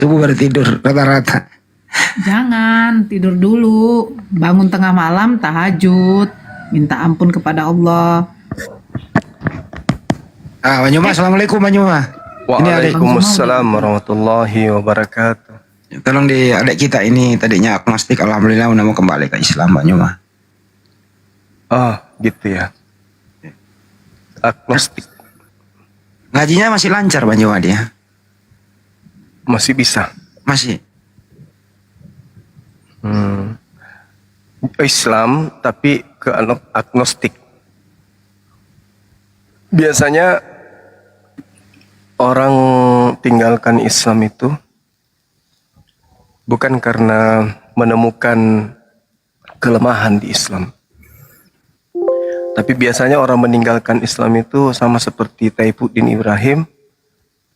Subuh baru tidur rata-rata. Jangan tidur dulu, bangun tengah malam tahajud, minta ampun kepada Allah. Banyuma, assalamualaikum Banyuma. Ini adik, Waalaikumsalam warahmatullahi wabarakatuh. tolong di adik kita ini tadinya agnostik, alhamdulillah udah mau kembali ke Islam Banyuma. Oh, gitu ya. Agnostik Ngajinya masih lancar Banyuma dia? masih bisa. Masih. Islam tapi ke agnostik. Biasanya orang tinggalkan Islam itu bukan karena menemukan kelemahan di Islam. Tapi biasanya orang meninggalkan Islam itu sama seperti Taifuddin Ibrahim,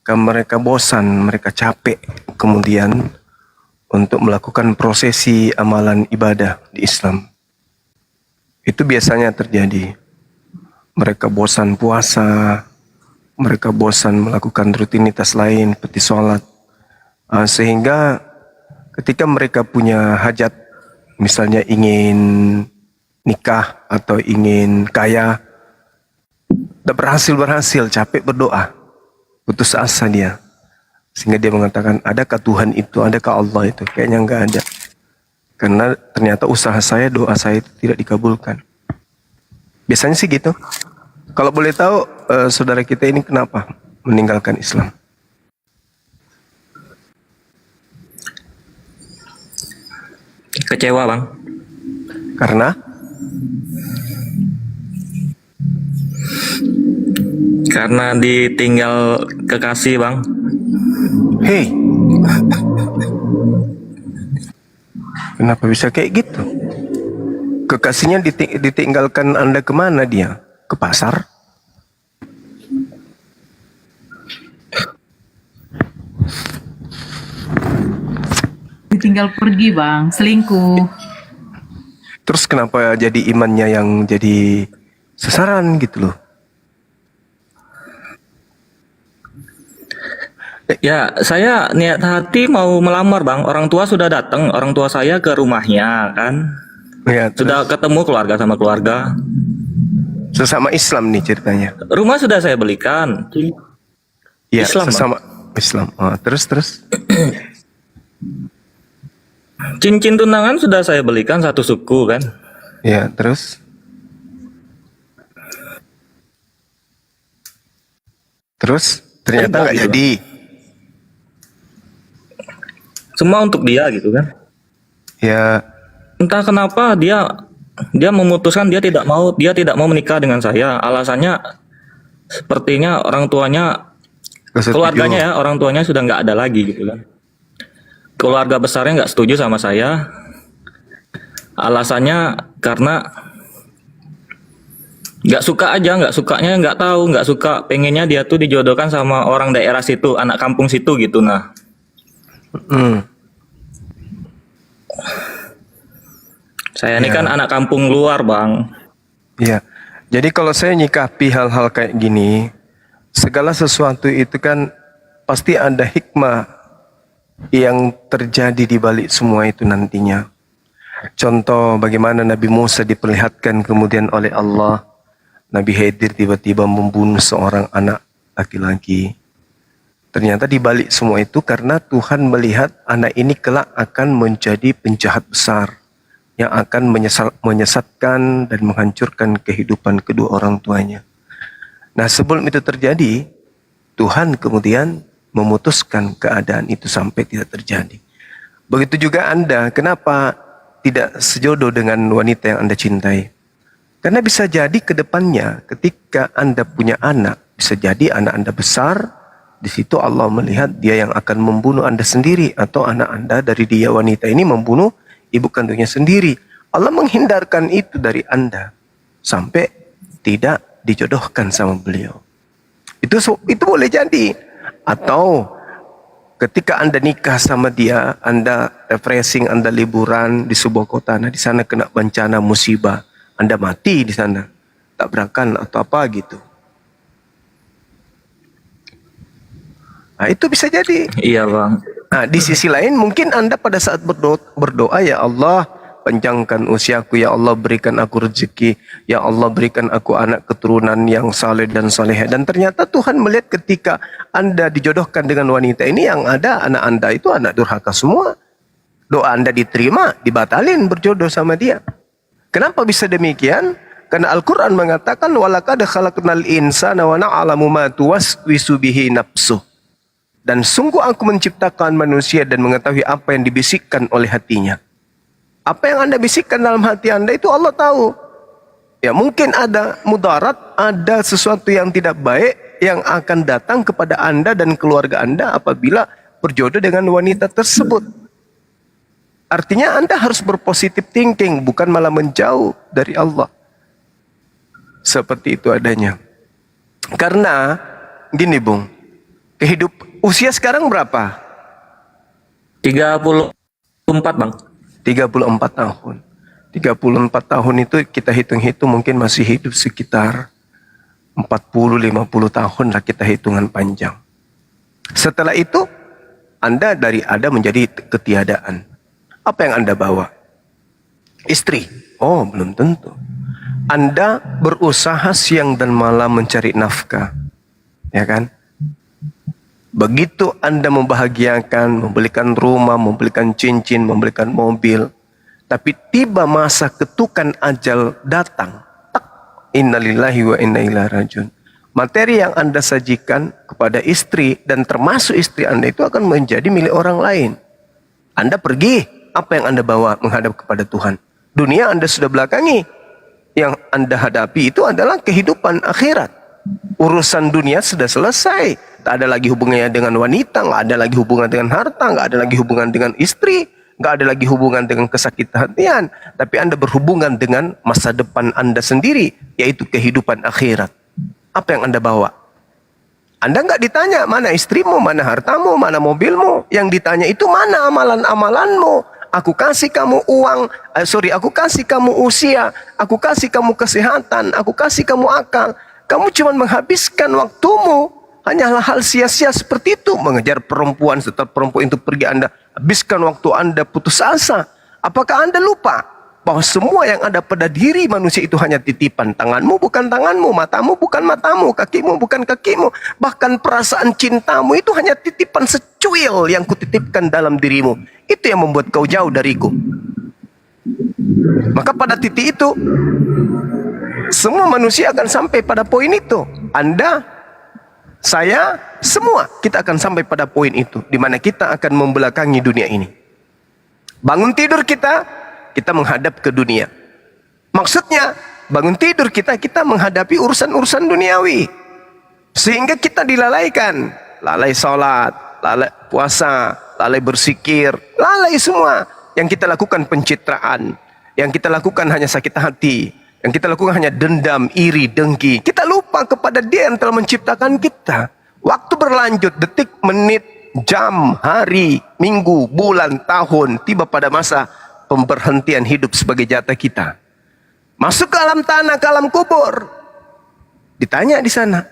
mereka bosan, mereka capek kemudian untuk melakukan prosesi amalan ibadah di Islam. Itu biasanya terjadi. Mereka bosan puasa, mereka bosan melakukan rutinitas lain seperti sholat. Sehingga ketika mereka punya hajat, misalnya ingin nikah atau ingin kaya, udah berhasil, capek berdoa, putus asa dia. Sehingga dia mengatakan, adakah Tuhan itu, adakah Allah itu? Kayaknya enggak ada. Karena ternyata usaha saya, doa saya itu tidak dikabulkan. Biasanya sih gitu. Kalau boleh tahu, saudara kita ini kenapa meninggalkan Islam? Kecewa bang, karena ditinggal kekasih bang. Hei, kenapa bisa kayak gitu? Kekasihnya ditinggalkan Anda kemana dia? Ke pasar? Ditinggal pergi bang, selingkuh. Terus kenapa jadi imannya yang jadi sasaran gitu loh? Ya saya niat hati mau melamar bang. Orang tua sudah datang, orang tua saya ke rumahnya kan. Ya, Sudah ketemu keluarga sama keluarga. sesama Islam nih ceritanya. Rumah sudah saya belikan. Ya, Islam, sesama Islam. Terus. Cincin tunangan sudah saya belikan satu suku kan. Ya, terus. Ternyata nggak jadi. Semua untuk dia gitu kan. Ya, Entah kenapa dia memutuskan dia tidak mau menikah dengan saya. Alasannya sepertinya orang tuanya, nggak setuju. keluarganya ya, orang tuanya sudah nggak ada lagi gitu kan. Keluarga besarnya nggak setuju sama saya. Alasannya karena nggak suka aja, nggak sukanya nggak tahu, nggak suka, pengennya dia tuh dijodohkan sama orang daerah situ, anak kampung situ gitu. Nah, saya ini kan anak kampung luar bang. Ya. Jadi kalau saya nyikapi hal-hal kayak gini, segala sesuatu itu kan pasti ada hikmah yang terjadi di balik semua itu nantinya. Contoh bagaimana Nabi Musa diperlihatkan kemudian oleh Allah, Nabi Khidir tiba-tiba membunuh seorang anak laki-laki. Ternyata di balik semua itu karena Tuhan melihat anak ini kelak akan menjadi penjahat besar yang akan menyesatkan dan menghancurkan kehidupan kedua orang tuanya. Nah, sebelum itu terjadi, Tuhan kemudian memutuskan keadaan itu sampai tidak terjadi. Begitu juga Anda, kenapa tidak sejodoh dengan wanita yang Anda cintai? Karena bisa jadi ke depannya ketika Anda punya anak, bisa jadi anak Anda besar, di situ Allah melihat dia yang akan membunuh Anda sendiri, atau anak Anda dari dia wanita ini membunuh ibu kandungnya sendiri. Allah menghindarkan itu dari Anda sampai tidak dijodohkan sama beliau. Itu boleh jadi. Atau ketika Anda nikah sama dia, Anda refreshing, Anda liburan di sebuah kota, nah di sana kena bencana musibah, Anda mati di sana, tabrakan atau apa gitu. Nah, itu bisa jadi. Iya bang. Nah, di sisi lain mungkin Anda pada saat berdoa, ya Allah, panjangkan usiaku, ya Allah berikan aku rezeki, ya Allah berikan aku anak keturunan yang saleh dan salehah. Dan ternyata Tuhan melihat ketika Anda dijodohkan dengan wanita ini, yang ada anak Anda itu anak durhaka semua. Doa Anda diterima, dibatalin berjodoh sama dia. Kenapa bisa demikian? Karena Al-Quran mengatakan walaqad khalaqnal insana wa na'lamu ma tuwaswisu bihi nafsuh. Dan sungguh aku menciptakan manusia dan mengetahui apa yang dibisikkan oleh hatinya. Apa yang Anda bisikkan dalam hati Anda itu Allah tahu. Ya mungkin ada mudarat, ada sesuatu yang tidak baik yang akan datang kepada Anda dan keluarga Anda apabila berjodoh dengan wanita tersebut. Artinya Anda harus berpositif thinking, bukan malah menjauh dari Allah. Seperti itu adanya. Karena gini Bung, usia sekarang berapa? 34 Bang. 34 tahun. 34 tahun itu kita hitung-hitung mungkin masih hidup sekitar 40-50 tahun lah kita hitungan panjang. Setelah itu Anda dari ada menjadi ketiadaan. Apa yang Anda bawa? Istri? Oh, belum tentu. Anda berusaha siang dan malam mencari nafkah. Ya kan? Begitu Anda membahagiakan, membelikan rumah, membelikan cincin, membelikan mobil. Tapi tiba masa ketukan ajal datang. Tak, innalillahi wa inna ilaihi rajiun. Materi yang Anda sajikan kepada istri dan termasuk istri Anda itu akan menjadi milik orang lain. Anda pergi, apa yang Anda bawa menghadap kepada Tuhan? Dunia Anda sudah belakangi. Yang Anda hadapi itu adalah kehidupan akhirat. Urusan dunia sudah selesai. Tak ada lagi hubungannya dengan wanita, nggak ada lagi hubungan dengan harta, nggak ada lagi hubungan dengan istri, nggak ada lagi hubungan dengan kesakitan hatian. Tapi Anda berhubungan dengan masa depan Anda sendiri, yaitu kehidupan akhirat. Apa yang Anda bawa? Anda nggak ditanya mana istrimu, mana hartamu, mana mobilmu. Yang ditanya itu mana amalan-amalanmu. Aku kasih kamu uang, aku kasih kamu usia, aku kasih kamu kesehatan, aku kasih kamu akal. Kamu cuma menghabiskan waktumu. Hanyalah hal sia-sia seperti itu. Mengejar perempuan, setelah perempuan itu pergi Anda habiskan waktu Anda putus asa. Apakah Anda lupa bahwa semua yang ada pada diri manusia itu hanya titipan? Tanganmu bukan tanganmu, matamu bukan matamu, kakimu bukan kakimu. Bahkan perasaan cintamu itu hanya titipan secuil yang kutitipkan dalam dirimu. Itu yang membuat kau jauh dariku. Maka pada titik itu semua manusia akan sampai pada poin itu. Anda, saya, semua kita akan sampai pada poin itu, di mana kita akan membelakangi dunia ini. Bangun tidur kita menghadap ke dunia. Maksudnya, bangun tidur kita menghadapi urusan-urusan duniawi. Sehingga kita dilalaikan. Lalai sholat, lalai puasa, lalai bersikir, lalai semua. Yang kita lakukan pencitraan. Yang kita lakukan hanya sakit hati. Yang kita lakukan hanya dendam, iri, dengki. Kita lupa kepada Dia yang telah menciptakan kita. Waktu berlanjut, detik, menit, jam, hari, minggu, bulan, tahun. Tiba pada masa pemberhentian hidup sebagai jatah kita. Masuk ke alam tanah, ke alam kubur. Ditanya di sana,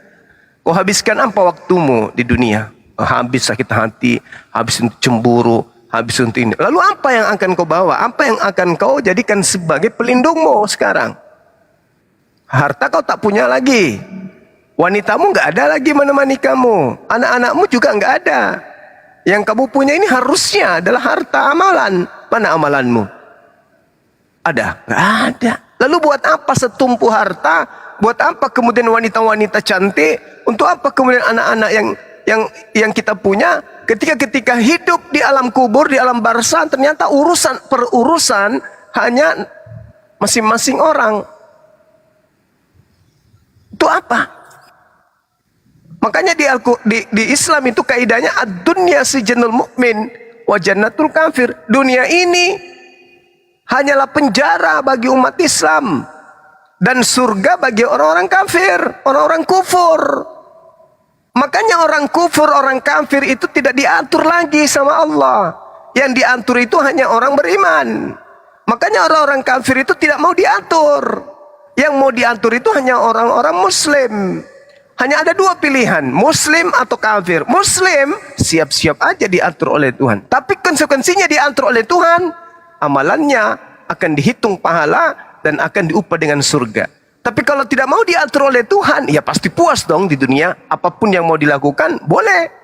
kau habiskan apa waktumu di dunia? Habis sakit hati, habis untuk cemburu, habis untuk ini. Lalu apa yang akan kau bawa? Apa yang akan kau jadikan sebagai pelindungmu sekarang? Harta kau tak punya lagi. Wanitamu nggak ada lagi menemani kamu. Anak-anakmu juga nggak ada. Yang kamu punya ini harusnya adalah harta amalan. Mana amalanmu? Ada? Nggak ada. Lalu buat apa setumpu harta? Buat apa kemudian wanita-wanita cantik? Untuk apa kemudian anak-anak yang kita punya? Ketika hidup di alam kubur, di alam barzah, ternyata perurusan hanya masing-masing orang. Itu apa? Makanya di Islam itu kaidahnya ad-dunya sijnul mu'min wa jannatul kafir. Dunia ini hanyalah penjara bagi umat Islam dan surga bagi orang-orang kafir, orang-orang kufur. Makanya orang kufur, orang kafir itu tidak diatur lagi sama Allah. Yang diatur itu hanya orang beriman. Makanya orang-orang kafir itu tidak mau diatur. Yang mau diatur itu hanya orang-orang muslim. Hanya ada dua pilihan, Muslim atau kafir. Muslim siap-siap aja diatur oleh Tuhan. Tapi konsekuensinya diatur oleh Tuhan, amalannya akan dihitung pahala dan akan diupah dengan surga. Tapi kalau tidak mau diatur oleh Tuhan, ya pasti puas dong di dunia. Apapun yang mau dilakukan, boleh.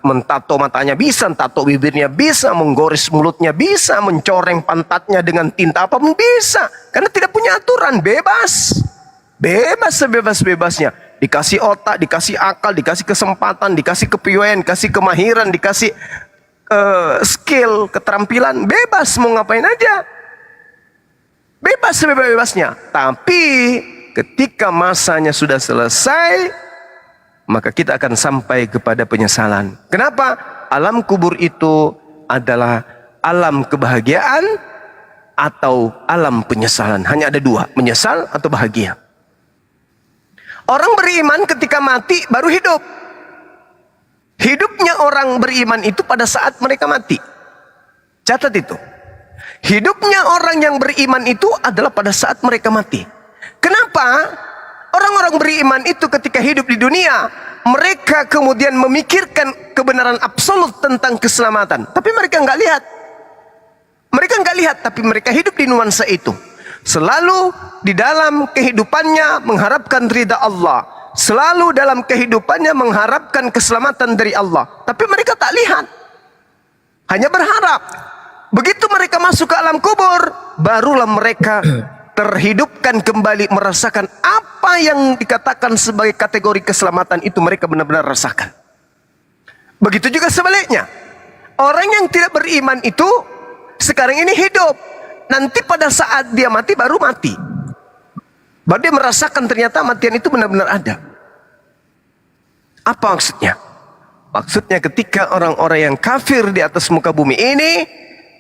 Mentato matanya bisa, tato bibirnya bisa, menggoris mulutnya bisa, mencoreng pantatnya dengan tinta apapun bisa. Karena tidak punya aturan, bebas. Bebas sebebas-bebasnya. Dikasih otak, dikasih akal, dikasih kesempatan, dikasih kepiawaian, dikasih kemahiran, dikasih skill, keterampilan. Bebas mau ngapain aja. Bebas sebebas-bebasnya. Tapi ketika masanya sudah selesai, maka kita akan sampai kepada penyesalan. Kenapa? Alam kubur itu adalah alam kebahagiaan atau alam penyesalan. Hanya ada dua, menyesal atau bahagia. Orang beriman ketika mati baru hidup. Hidupnya orang beriman itu pada saat mereka mati. Catat itu. Hidupnya orang yang beriman itu adalah pada saat mereka mati. Kenapa? Orang-orang beriman itu ketika hidup di dunia, mereka kemudian memikirkan kebenaran absolut tentang keselamatan. Tapi mereka nggak lihat. Mereka nggak lihat, tapi mereka hidup di nuansa itu. Selalu di dalam kehidupannya mengharapkan ridha Allah. Selalu dalam kehidupannya mengharapkan keselamatan dari Allah. Tapi mereka tak lihat. Hanya berharap. Begitu mereka masuk ke alam kubur, barulah mereka terhidupkan kembali, merasakan apa yang dikatakan sebagai kategori keselamatan itu mereka benar-benar rasakan. Begitu juga sebaliknya. Orang yang tidak beriman itu sekarang ini hidup. Nanti pada saat dia mati baru mati. Baru dia merasakan ternyata matian itu benar-benar ada. Apa maksudnya? Maksudnya ketika orang-orang yang kafir di atas muka bumi ini,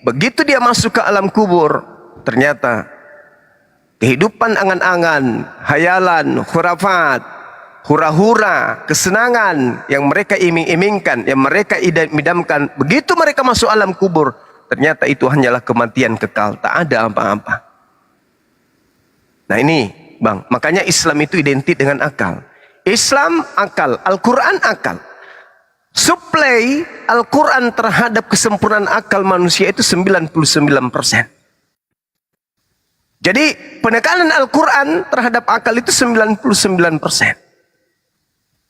begitu dia masuk ke alam kubur, ternyata kehidupan angan-angan, hayalan, khurafat, hura-hura, kesenangan yang mereka iming-imingkan, yang mereka idam-idamkan, begitu mereka masuk alam kubur, ternyata itu hanyalah kematian kekal, tak ada apa-apa. Nah ini bang, makanya Islam itu identik dengan akal. Islam akal, Al-Quran akal. Suplai Al-Quran terhadap kesempurnaan akal manusia itu 99%. Jadi penekanan Al-Quran terhadap akal itu 99%.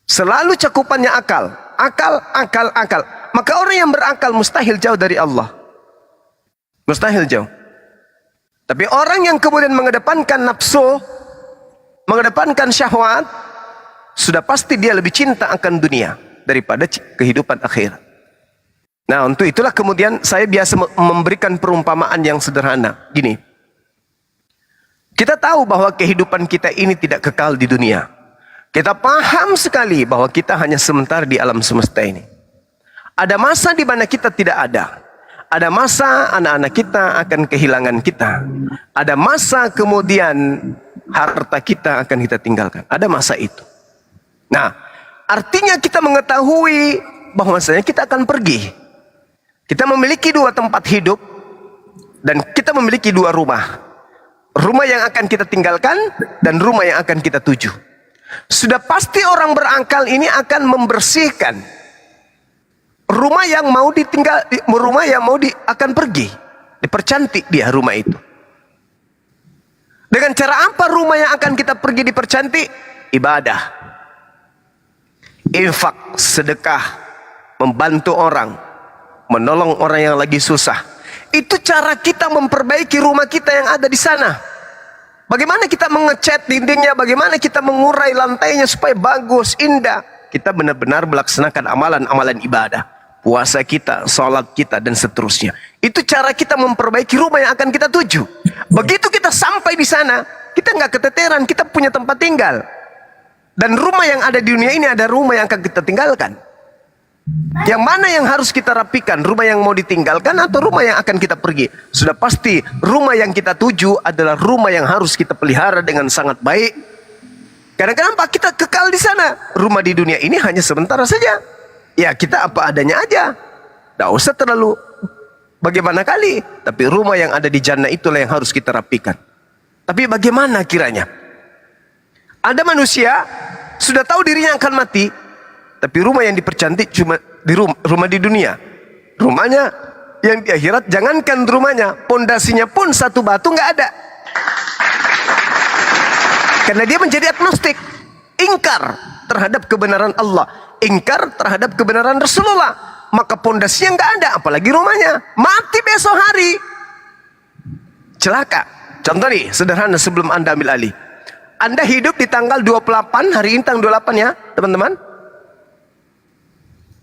Selalu cakupannya akal. Akal, akal, akal. Maka orang yang berakal mustahil jauh dari Allah. Mustahil jauh. Tapi orang yang kemudian mengedepankan nafsu, mengedepankan syahwat, sudah pasti dia lebih cinta akan dunia daripada kehidupan akhirat. Nah, untuk itulah kemudian saya biasa memberikan perumpamaan yang sederhana. Gini, kita tahu bahwa kehidupan kita ini tidak kekal di dunia. Kita paham sekali bahwa kita hanya sementara di alam semesta ini. Ada masa di mana kita tidak ada. Ada masa anak-anak kita akan kehilangan kita. Ada masa kemudian harta kita akan kita tinggalkan. Ada masa itu. Nah, artinya kita mengetahui bahwasanya kita akan pergi. Kita memiliki dua tempat hidup dan kita memiliki dua rumah. Rumah yang akan kita tinggalkan dan rumah yang akan kita tuju. Sudah pasti orang berakal ini akan membersihkan rumah yang mau ditinggal, rumah yang mau akan pergi, dipercantik dia rumah itu. Dengan cara apa rumah yang akan kita pergi dipercantik? Ibadah, infak, sedekah, membantu orang, menolong orang yang lagi susah. Itu cara kita memperbaiki rumah kita yang ada di sana. Bagaimana kita mengecat dindingnya, bagaimana kita mengurai lantainya supaya bagus, indah. Kita benar-benar melaksanakan amalan-amalan ibadah. Puasa kita, sholat kita, dan seterusnya. Itu cara kita memperbaiki rumah yang akan kita tuju. Begitu kita sampai di sana, kita nggak keteteran, kita punya tempat tinggal. Dan rumah yang ada di dunia ini ada rumah yang akan kita tinggalkan. Yang mana yang harus kita rapikan? Rumah yang mau ditinggalkan atau rumah yang akan kita pergi? Sudah pasti rumah yang kita tuju adalah rumah yang harus kita pelihara dengan sangat baik. Karena kenapa? Kita kekal di sana. Rumah di dunia ini hanya sementara saja. Ya kita apa adanya aja. Tidak usah terlalu bagaimana kali. Tapi rumah yang ada di jannah itulah yang harus kita rapikan. Tapi bagaimana kiranya? Ada manusia sudah tahu dirinya akan mati, tapi rumah yang dipercantik cuma rumah di dunia. Rumahnya yang di akhirat, jangankan rumahnya, pondasinya pun satu batu nggak ada. Karena dia menjadi agnostik, ingkar terhadap kebenaran Allah, ingkar terhadap kebenaran Rasulullah. Maka pondasinya nggak ada, apalagi rumahnya. Mati besok hari, celaka. Contoh nih, sederhana sebelum Anda ambil alih. Anda hidup di tanggal 28, hari ini tanggal 28 ya, teman-teman?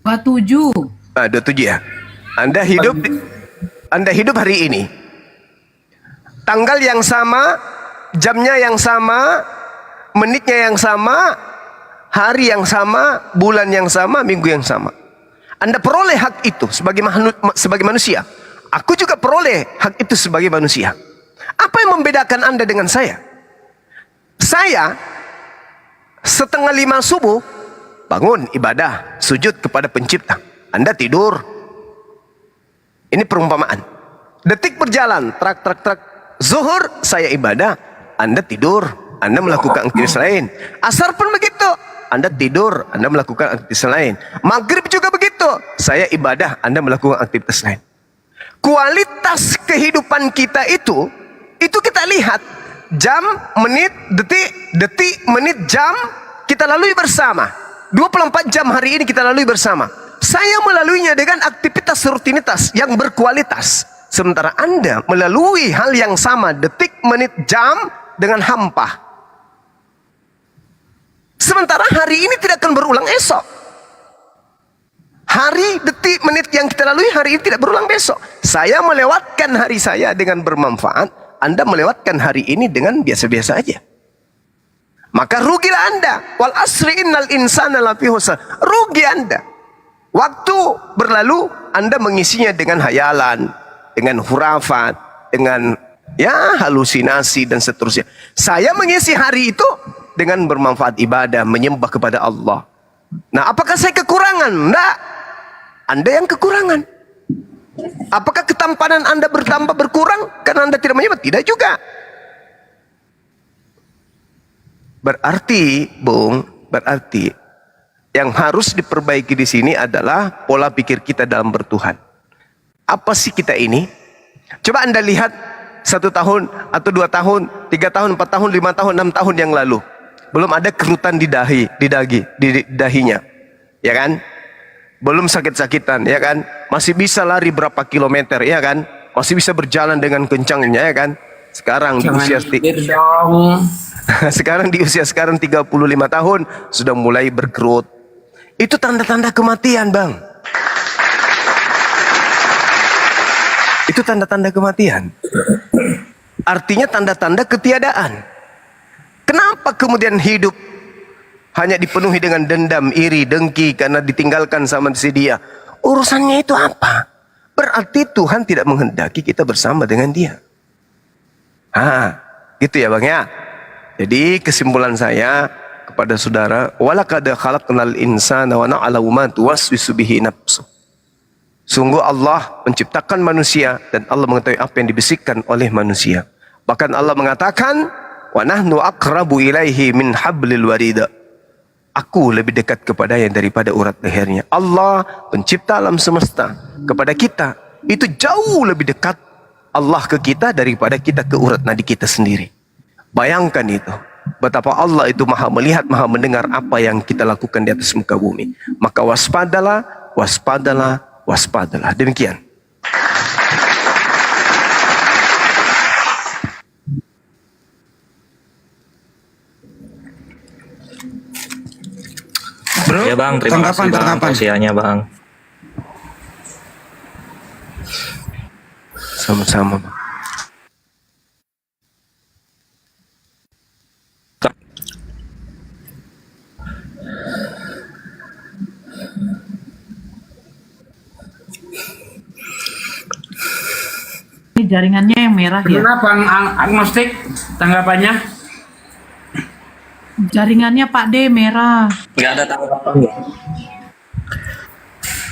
27. 27 ya. Anda hidup hari ini. Tanggal yang sama, jamnya yang sama, menitnya yang sama, hari yang sama, bulan yang sama, minggu yang sama. Anda peroleh hak itu sebagai manusia. Aku juga peroleh hak itu sebagai manusia. Apa yang membedakan Anda dengan saya? Saya 4:30 subuh bangun ibadah, sujud kepada pencipta. Anda tidur. Ini perumpamaan. Detik berjalan, trak. Zuhur saya ibadah, Anda tidur, Anda melakukan aktivitas lain. Asar pun begitu, Anda tidur, Anda melakukan aktivitas lain. Maghrib juga begitu, saya ibadah, Anda melakukan aktivitas lain. Kualitas kehidupan kita itu kita lihat. Jam, menit, detik, menit, jam, kita lalui bersama. 24 jam hari ini kita lalui bersama. Saya melaluinya dengan aktivitas rutinitas yang berkualitas. Sementara Anda melalui hal yang sama, detik, menit, jam, dengan hampa. Sementara hari ini tidak akan berulang esok. Hari, detik, menit yang kita lalui hari ini tidak berulang besok. Saya melewatkan hari saya dengan bermanfaat, Anda melewatkan hari ini dengan biasa-biasa aja. Maka rugilah Anda. Wal asri innal insana lafi khusr. Rugi Anda. Waktu berlalu, Anda mengisinya dengan hayalan, dengan hurafat, dengan halusinasi dan seterusnya. Saya mengisi hari itu dengan bermanfaat ibadah, menyembah kepada Allah. Nah, apakah saya kekurangan? Enggak. Anda yang kekurangan. Apakah ketampanan Anda bertambah berkurang karena Anda tidak menyembah? Tidak juga. Berarti, berarti yang harus diperbaiki di sini adalah pola pikir kita dalam bertuhan. Apa sih kita ini? Coba Anda lihat 1 tahun atau 2 tahun, 3 tahun, 4 tahun, 5 tahun, 6 tahun yang lalu. Belum ada kerutan di dahinya. Ya kan? Belum sakit-sakitan, ya kan? Masih bisa lari berapa kilometer, ya kan? Masih bisa berjalan dengan kencangnya, ya kan? Sekarang di usia sekarang 35 tahun sudah mulai berkerut. Itu tanda-tanda kematian, Bang. Itu tanda-tanda kematian. Artinya tanda-tanda ketiadaan. Kenapa kemudian hidup hanya dipenuhi dengan dendam, iri, dengki karena ditinggalkan sama si dia? Urusannya itu apa? Berarti Tuhan tidak menghendaki kita bersama dengan dia. Gitu ya Bang ya. Jadi kesimpulan saya kepada saudara, walaqad khalaqnal insana wa na'lamu ma tuwaswisu bihi nafsu. Sungguh Allah menciptakan manusia dan Allah mengetahui apa yang dibisikkan oleh manusia. Bahkan Allah mengatakan, wa nahnu aqrabu ilaihi min hablil warida. Aku lebih dekat kepadanya daripada urat lehernya. Allah pencipta alam semesta kepada kita itu jauh lebih dekat Allah ke kita daripada kita ke urat nadi kita sendiri. Bayangkan itu. Betapa Allah itu maha melihat, maha mendengar apa yang kita lakukan di atas muka bumi. Maka waspadalah, waspadalah, waspadalah. Demikian. Bro, Ya Bang, terima kasih Bang tausiahnya Bang. Sama-sama. Ini jaringannya yang merah ya. Kenapa agnostik tanggapannya? Jaringannya Pak D merah. Nggak ada tanggapan.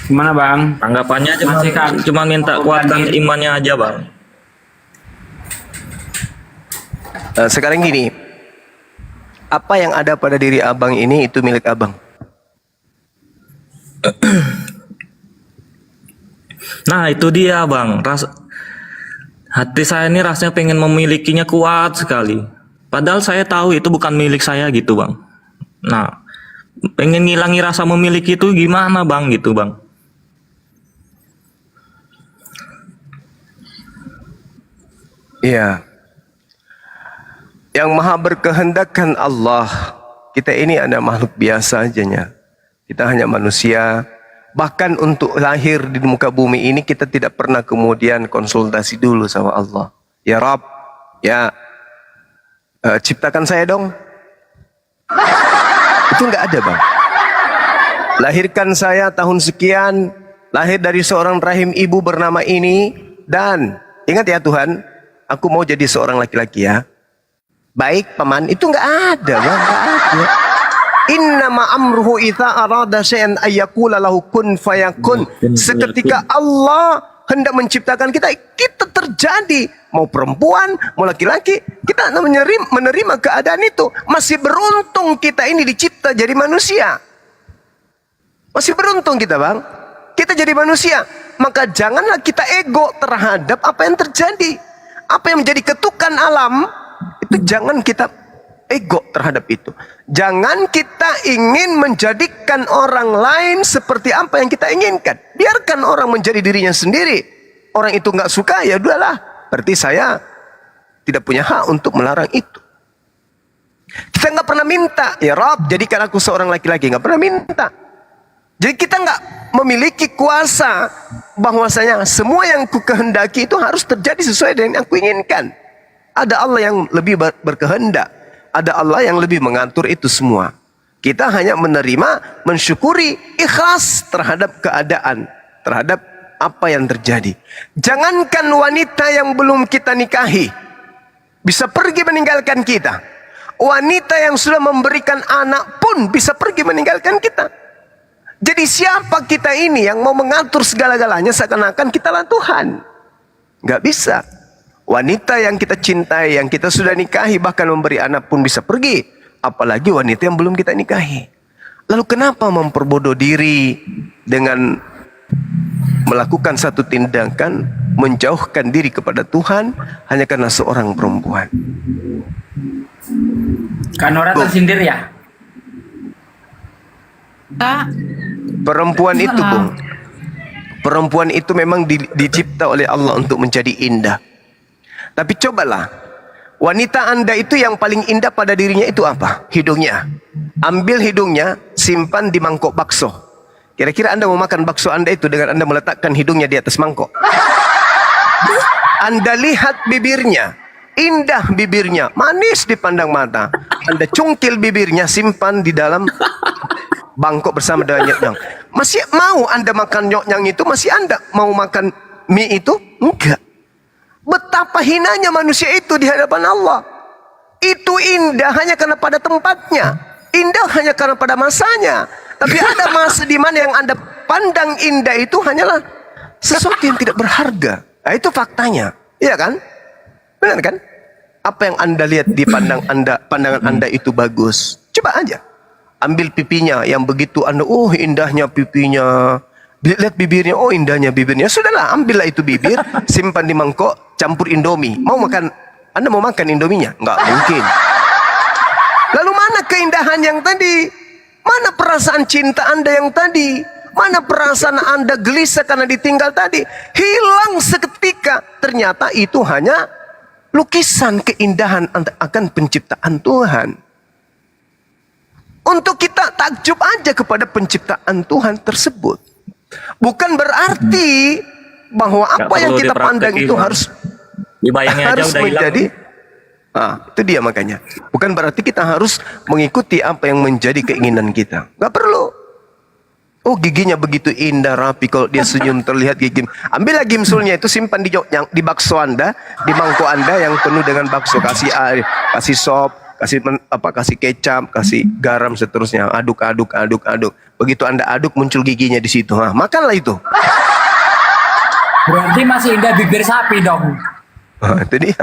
Gimana Bang? Tanggapannya Masih kan? cuma minta kuatkan imannya aja Bang. Sekarang gini, Apa yang ada pada diri abang ini itu milik abang. Nah itu dia bang, hati saya ini rasanya pengen memilikinya kuat sekali. Padahal saya tahu itu bukan milik saya gitu bang. Nah pengen ngilangi rasa memiliki itu gimana bang gitu bang. Iya. Yang maha berkehendak kan Allah. Kita ini ada makhluk biasa ajanya. Kita hanya manusia. Bahkan untuk lahir di muka bumi ini kita tidak pernah kemudian konsultasi dulu sama Allah. Ya Rabb, ya ciptakan saya dong. Itu nggak ada bang. Lahirkan saya tahun sekian, lahir dari seorang rahim ibu bernama ini, dan ingat ya Tuhan, aku mau jadi seorang laki-laki ya. Baik paman, itu nggak ada bang, nggak ada. Innama amruhu idza arada syai'an ayyakula lahu kun fayakun. Seketika Allah hendak menciptakan kita, kita terjadi. Mau perempuan, mau laki-laki, kita menerima keadaan itu. Masih beruntung kita ini dicipta jadi manusia. Masih beruntung kita bang. Kita jadi manusia. Maka janganlah kita ego terhadap apa yang terjadi. Apa yang menjadi ketukan alam, itu jangan kita ego terhadap itu. Jangan kita ingin menjadikan orang lain seperti apa yang kita inginkan. Biarkan orang menjadi dirinya sendiri. Orang itu nggak suka, ya udahlah. Berarti saya tidak punya hak untuk melarang itu. Kita nggak pernah minta, ya Rabb, jadikan aku seorang laki-laki. Nggak pernah minta. Jadi kita nggak memiliki kuasa bahwasanya semua yang ku kehendaki itu harus terjadi sesuai dengan yang aku inginkan. Ada Allah yang lebih berkehendak. Ada Allah yang lebih mengatur itu semua. Kita hanya menerima, mensyukuri, ikhlas terhadap keadaan, terhadap apa yang terjadi. Jangankan wanita yang belum kita nikahi bisa pergi meninggalkan kita. Wanita yang sudah memberikan anak pun bisa pergi meninggalkan kita. Jadi siapa kita ini yang mau mengatur segala-galanya seakan-akan kitalah Tuhan? Nggak bisa. Wanita yang kita cintai, yang kita sudah nikahi, bahkan memberi anak pun bisa pergi. Apalagi wanita yang belum kita nikahi. Lalu kenapa memperbodoh diri dengan melakukan satu tindakan, menjauhkan diri kepada Tuhan hanya karena seorang perempuan? Kan orang tersindir ya? Kita Perempuan itu Bung, perempuan itu memang dicipta oleh Allah untuk menjadi indah. Tapi cobalah, wanita Anda itu yang paling indah pada dirinya itu apa? Hidungnya. Ambil hidungnya, simpan di mangkok bakso. Kira-kira Anda mau makan bakso Anda itu dengan Anda meletakkan hidungnya di atas mangkok? Anda lihat bibirnya, indah bibirnya, manis dipandang mata. Anda cungkil bibirnya, simpan di dalam bangkok bersama dengan nyok-nyang. Masih mau Anda makan nyok-nyang itu? Masih Anda mau makan mie itu? Enggak. Betapa hinanya manusia itu di hadapan Allah. Itu indah hanya karena pada tempatnya. Indah hanya karena pada masanya. Tapi ada masa di mana yang Anda pandang indah itu hanyalah sesuatu yang tidak berharga. Nah, itu faktanya. Iya kan? Benar kan? Apa yang Anda lihat di pandangan Anda itu bagus. Coba aja. Ambil pipinya yang begitu Anda, oh indahnya pipinya. Lihat bibirnya, oh indahnya bibirnya. Sudahlah, ambillah itu bibir, simpan di mangkok, campur Indomie. Mau makan, Anda mau makan Indominya? Enggak mungkin. Lalu mana keindahan yang tadi? Mana perasaan cinta Anda yang tadi? Mana perasaan Anda gelisah karena ditinggal tadi? Hilang seketika. Ternyata itu hanya lukisan keindahan akan penciptaan Tuhan. Untuk kita takjub aja kepada penciptaan Tuhan tersebut. Bukan berarti bahwa apa yang kita pandang itu harus menjadi. Itu dia makanya. Bukan berarti kita harus mengikuti apa yang menjadi keinginan kita. Gak perlu. Oh giginya begitu indah rapi, kalau dia senyum terlihat gigi. Ambillah gimsulnya itu, simpan di bakso Anda, di mangkok Anda yang penuh dengan bakso. Kasih air, kasih sop, kasih kecap, kasih garam, seterusnya. Aduk. Begitu Anda aduk, muncul giginya di situ. Makanlah itu. Berarti masih indah bibir sapi dong. Itu dia.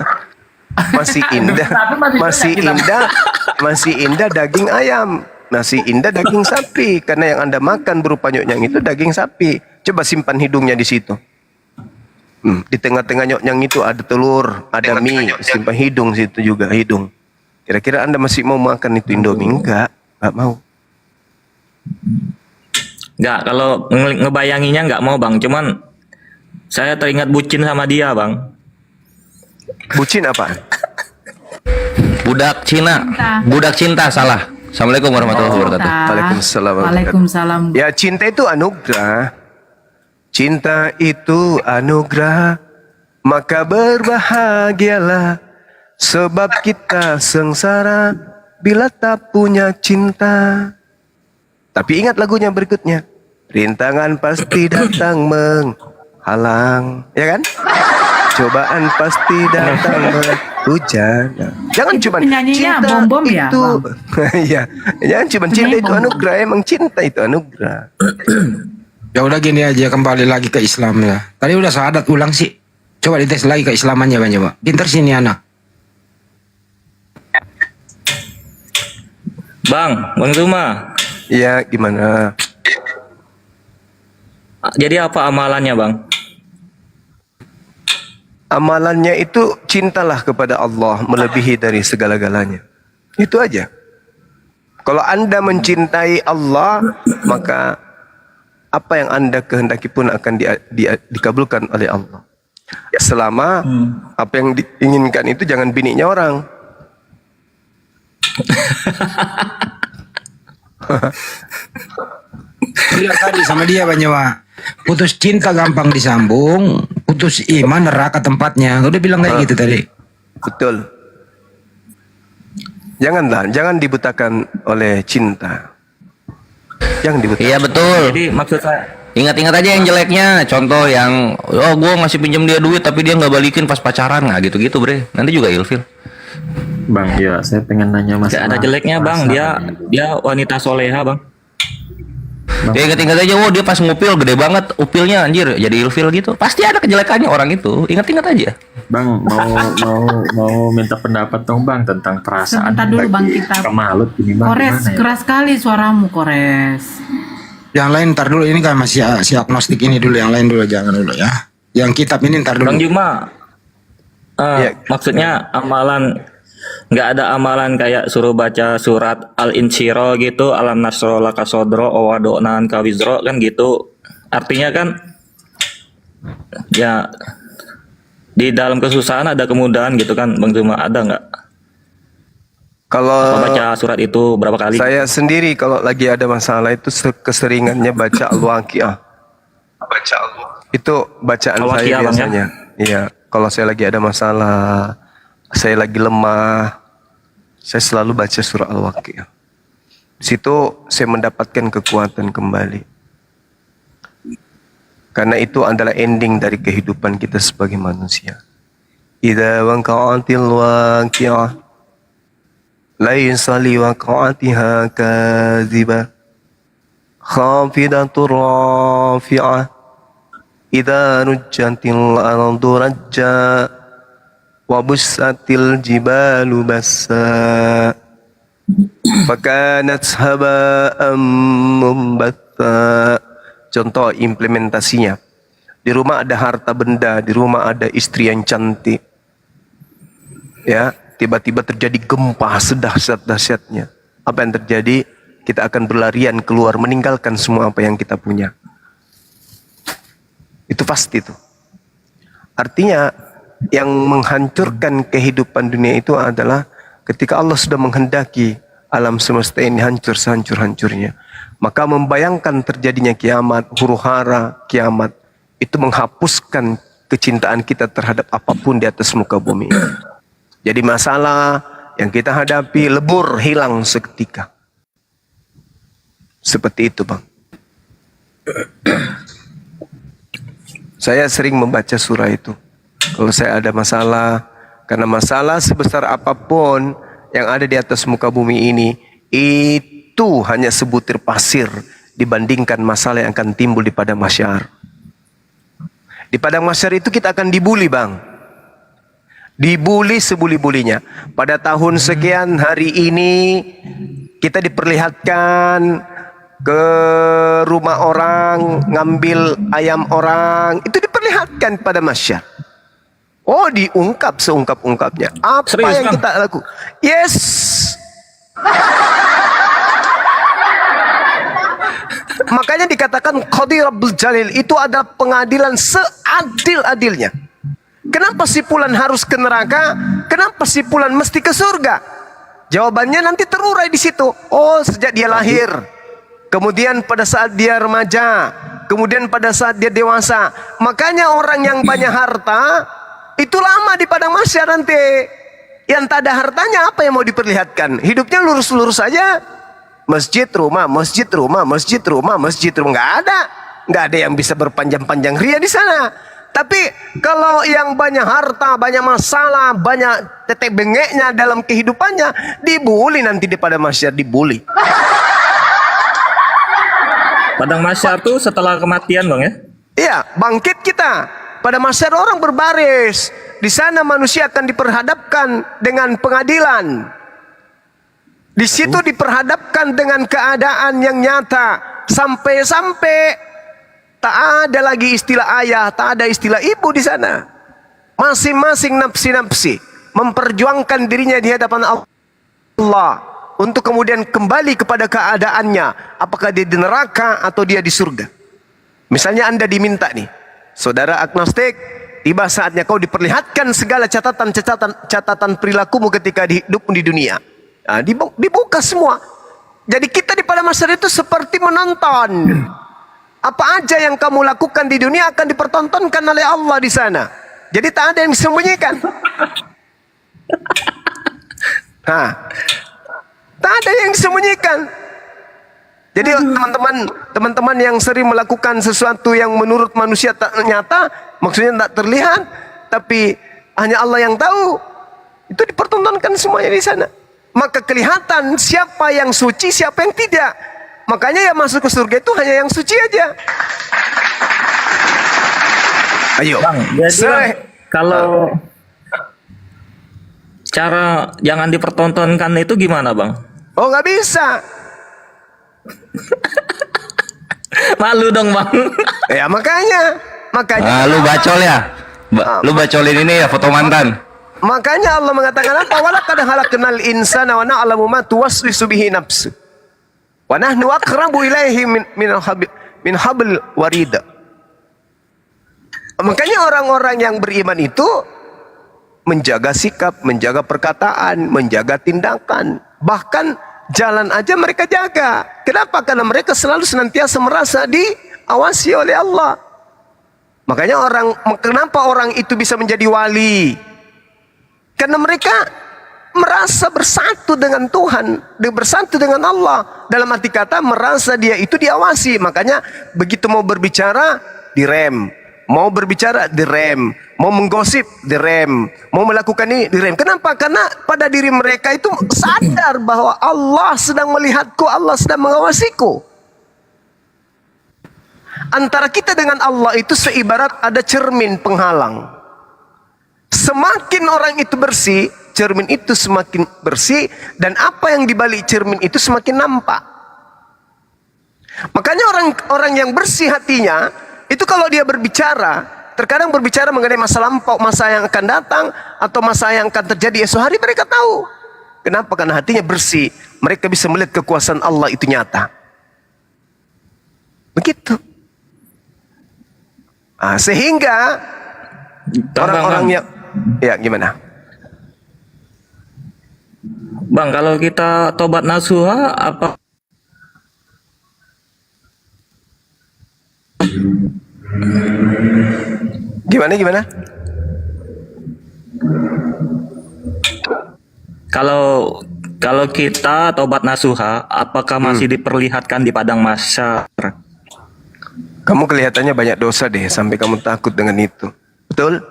Masih indah, Tapi masih masih indah daging ayam, masih indah daging sapi. Karena yang Anda makan berupa nyok-nyang itu daging sapi. Coba simpan hidungnya di situ. Di tengah-tengah nyok-nyang itu ada telur, ada mie, simpan hidung situ juga, hidung. Kira-kira Anda masih mau makan itu Indomie? Enggak mau. Nggak, kalau ngebayanginya nggak mau bang. Cuman saya teringat bucin sama dia bang. Bucin apa? Budak Cina. Budak cinta salah. Assalamualaikum warahmatullahi wabarakatuh. Waalaikumsalam. Waalaikumsalam. Ya, cinta itu anugerah. Cinta itu anugerah. Maka berbahagialah. Sebab kita sengsara bila tak punya cinta. Tapi ingat lagunya berikutnya. Rintangan pasti datang menghalang. Ya kan? Cobaan pasti datang hujan. Jangan cuma Penyanyinya cinta Bom-Bom ya, itu. Iya, jangan cuma cinta itu Bom-Bom. anugerah. Emang cinta itu anugerah. Ya udah gini aja, kembali lagi ke Islam ya. Tadi udah syahadat ulang sih. Coba dites lagi keislamannya Bang coba. Pinter sini anak. Bang Zuma. Iya, gimana? Jadi apa amalannya bang? Amalannya itu cintalah kepada Allah melebihi dari segala-galanya. Itu aja. Kalau Anda mencintai Allah, maka apa yang Anda kehendaki pun akan dikabulkan oleh Allah. Selama apa yang diinginkan itu jangan bininya orang. Bilang tadi sama dia Bang Jawa. Putus cinta gampang disambung, putus iman neraka tempatnya. Udah bilang kayak gitu tadi. Betul. Jangan dibutakan oleh cinta. Jangan dibutakan. Iya betul. Jadi maksud saya, Ingat-ingat aja yang jeleknya. Contoh yang gue masih pinjam dia duit tapi dia nggak balikin pas pacaran, nggak gitu-gitu bre. Nanti juga ilfil. Bang, ya saya pengen nanya nggak ada jeleknya bang. Dia wanita soleha bang. Ya ingat-ingat aja, dia pas ngupil gede banget upilnya anjir, jadi ilfil gitu. Pasti ada kejelekannya orang itu. Ingat-ingat aja. Bang, mau minta pendapat dong bang tentang perasaan Sebentar dulu, Bang, kita. Kemalut ini bang. Kores, gimana ya? keras sekali suaramu Kores. Yang lain ntar dulu, ini kan masih si agnostik ini dulu, yang lain dulu jangan dulu ya. Yang kitab ini ntar dulu. Bang Juma, Ya. maksudnya amalan, nggak ada amalan kayak suruh baca surat Al-Insyirah gitu, Alam Nasro Laka Sodro, Owado'nan Kawizro kan gitu. Artinya kan ya di dalam kesusahan ada kemudahan gitu kan Bang Juma, ada nggak? Kalau Baca surat itu berapa kali? saya sendiri kalau lagi ada masalah itu keseringannya baca Al-Waqiah. Itu bacaan saya Al-Waqiah, Bang, ya? biasanya. Iya, kalau saya lagi ada masalah, saya lagi lemah, saya selalu baca surah Al-Waqiah. Di situ saya mendapatkan kekuatan kembali. Karena itu adalah ending dari kehidupan kita sebagai manusia. Idza waqa'atil waqi'ah laisa liwaqa'atiha kadhibah khafidatur rafi'ah idza rujjatil ardu rajja wa bussatil jibalu bassa fakanat haba'an mumbatha. Contoh implementasinya. Di rumah ada harta benda, di rumah ada istri yang cantik. Ya, tiba-tiba terjadi gempa sedahsyat-dahsyatnya. Apa yang terjadi? Kita akan berlarian keluar meninggalkan semua apa yang kita punya. Itu pasti tuh. Artinya yang menghancurkan kehidupan dunia itu adalah ketika Allah sudah menghendaki alam semesta ini hancur sehancur-hancurnya. Maka membayangkan terjadinya kiamat, huru-hara kiamat, itu menghapuskan kecintaan kita terhadap apapun di atas muka bumi. Jadi masalah yang kita hadapi lebur, hilang seketika. Seperti itu bang. Saya sering membaca surah itu. Kalau saya ada masalah, karena masalah sebesar apapun yang ada di atas muka bumi ini, itu hanya sebutir pasir dibandingkan masalah yang akan timbul di padang mahsyar. Di padang mahsyar itu kita akan dibuli bang. Dibully sebuli-bulinya. Pada tahun sekian hari ini kita diperlihatkan ke rumah orang, ngambil ayam orang, itu diperlihatkan pada masyarakat. Oh, diungkap seungkap-ungkapnya. Apa Serius, yang Bang? kita lakukan? Yes. Makanya dikatakan Qadi Rabbul Jalil itu adalah pengadilan seadil-adilnya. Kenapa si fulan harus ke neraka? Kenapa si fulan mesti ke surga? Jawabannya nanti terurai di situ. Oh, sejak dia lahir, kemudian pada saat dia remaja, kemudian pada saat dia dewasa. Makanya orang yang banyak harta itu lama di padang mahsyar nanti. Yang tak ada hartanya apa yang mau diperlihatkan? Hidupnya lurus-lurus saja. Masjid, rumah, masjid, rumah, masjid, rumah, masjid, rumah. Nggak ada yang bisa berpanjang-panjang ria di sana. Tapi kalau yang banyak harta, banyak masalah, banyak tetek bengeknya dalam kehidupannya, dibully nanti di padang mahsyar, dibully. Padang mahsyar tuh setelah kematian, Bang ya? Iya, bangkit kita. Pada mahsyar orang berbaris. Di sana manusia akan diperhadapkan dengan pengadilan. Di situ diperhadapkan dengan keadaan yang nyata. Sampai-sampai tak ada lagi istilah ayah, tak ada istilah ibu di sana. Masing-masing nafsi-nafsi memperjuangkan dirinya di hadapan Allah untuk kemudian kembali kepada keadaannya. Apakah dia di neraka atau dia di surga? Misalnya Anda diminta nih, saudara agnostik, tiba saatnya kau diperlihatkan segala catatan perilakumu ketika hidupmu di dunia. Nah, dibuka semua. Jadi kita di padang mahsyar itu seperti menonton. Apa aja yang kamu lakukan di dunia akan dipertontonkan oleh Allah di sana. Jadi tak ada yang disembunyikan. Nah, tak ada yang disembunyikan. Jadi teman-teman yang sering melakukan sesuatu yang menurut manusia tak nyata, maksudnya tak terlihat, tapi hanya Allah yang tahu, itu dipertontonkan semuanya di sana. Maka kelihatan siapa yang suci, siapa yang tidak. Makanya yang masuk ke surga itu hanya yang suci aja. Ayo. Bang, jadi Bang, kalau cara jangan dipertontonkan itu gimana, Bang? Oh, nggak bisa. Malu dong, Bang. Ya makanya. Lu bacol ya? Lu bacolin ini ya foto mantan. Makanya Allah mengatakan apa? Walaqad khalaqnal insana wa na'lamu ma tuwaswisu bihi nafsu. Wa nahnu aqrabu ilaihi min hablil warid. Makanya orang-orang yang beriman itu menjaga sikap, menjaga perkataan, menjaga tindakan. Bahkan jalan aja mereka jaga. Kenapa? Karena mereka selalu senantiasa merasa diawasi oleh Allah. Makanya kenapa orang itu bisa menjadi wali? Karena mereka merasa bersatu dengan Tuhan, bersatu dengan Allah. Dalam arti kata merasa dia itu diawasi. Makanya begitu mau berbicara direm, mau berbicara direm, mau menggosip direm, mau melakukan ini direm. Kenapa? Karena pada diri mereka itu sadar bahwa Allah sedang melihatku, Allah sedang mengawasiku. Antara kita dengan Allah itu seibarat ada cermin penghalang. Semakin orang itu bersih, cermin itu semakin bersih, dan apa yang dibalik cermin itu semakin nampak. Makanya orang yang bersih hatinya itu kalau dia berbicara, terkadang berbicara mengenai masa lampau, masa yang akan datang, atau masa yang akan terjadi esok hari, mereka tahu. Kenapa? Karena hatinya bersih. Mereka bisa melihat kekuasaan Allah itu nyata. Begitu. Sehingga orang-orang yang ya gimana? Bang, kalau kita tobat nasuha apa? Gimana? Kalau kita tobat nasuha, apakah masih diperlihatkan di padang mahsyar? Kamu kelihatannya banyak dosa deh sampai kamu takut dengan itu. Betul?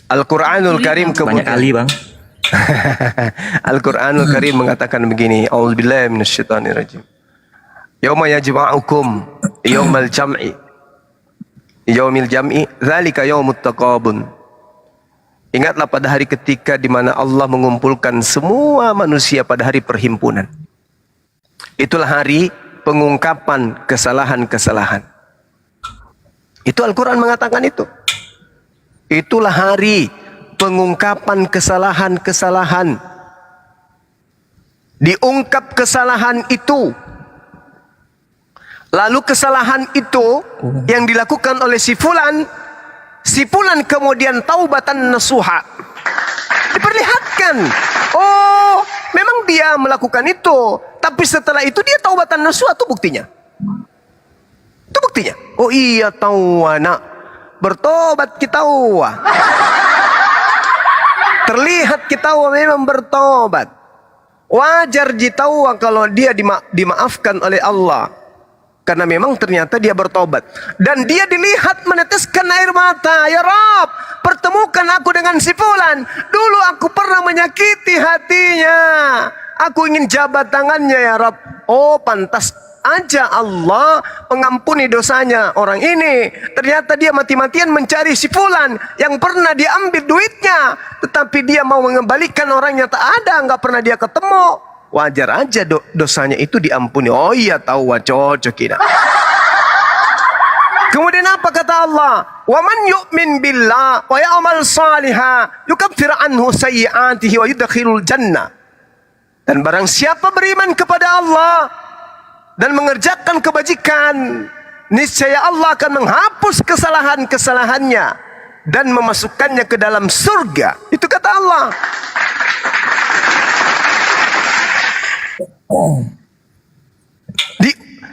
Al-Qur'anul Karim Banyak kali, Bang. Al-Qur'anul Karim mengatakan begini, A'udzubillahi minasyaitonirrajim. Yauma yajma'ukum yaumal jam'i. Yaumil jam'i dzalika yaumut taqabun. Ingatlah pada hari ketika di mana Allah mengumpulkan semua manusia pada hari perhimpunan. Itulah hari pengungkapan kesalahan-kesalahan. Itu Al-Quran mengatakan itu. Itulah hari pengungkapan kesalahan-kesalahan. Diungkap kesalahan itu. Lalu kesalahan itu yang dilakukan oleh si fulan kemudian taubatan nasuha. Diperlihatkan, oh memang dia melakukan itu, tapi setelah itu dia taubatan nasuha. Itu buktinya. Itu buktinya. Oh iya tahu anak, bertobat kita wah. Terlihat kita memang bertobat. Wajar jitawa kalau dia dimaafkan oleh Allah. Karena memang ternyata dia bertobat. Dan dia dilihat meneteskan air mata. Ya Rabb, pertemukan aku dengan si fulan. Dulu aku pernah menyakiti hatinya. Aku ingin jabat tangannya ya Rabb. Oh pantas aja Allah mengampuni dosanya orang ini. Ternyata dia mati-matian mencari si fulan yang pernah dia ambil duitnya. Tetapi dia mau mengembalikan orangnya tak ada. Nggak pernah dia ketemu. Wajar aja dosanya itu diampuni. Oh iya tahu cocok kita. Kemudian apa kata Allah? Wa man yu'min billah wa ya'mal salihah yukaffir anhu sayyi'atihi wa yudkhilul jannah. Dan barang siapa beriman kepada Allah dan mengerjakan kebajikan, niscaya Allah akan menghapus kesalahan-kesalahannya dan memasukkannya ke dalam surga. Itu kata Allah.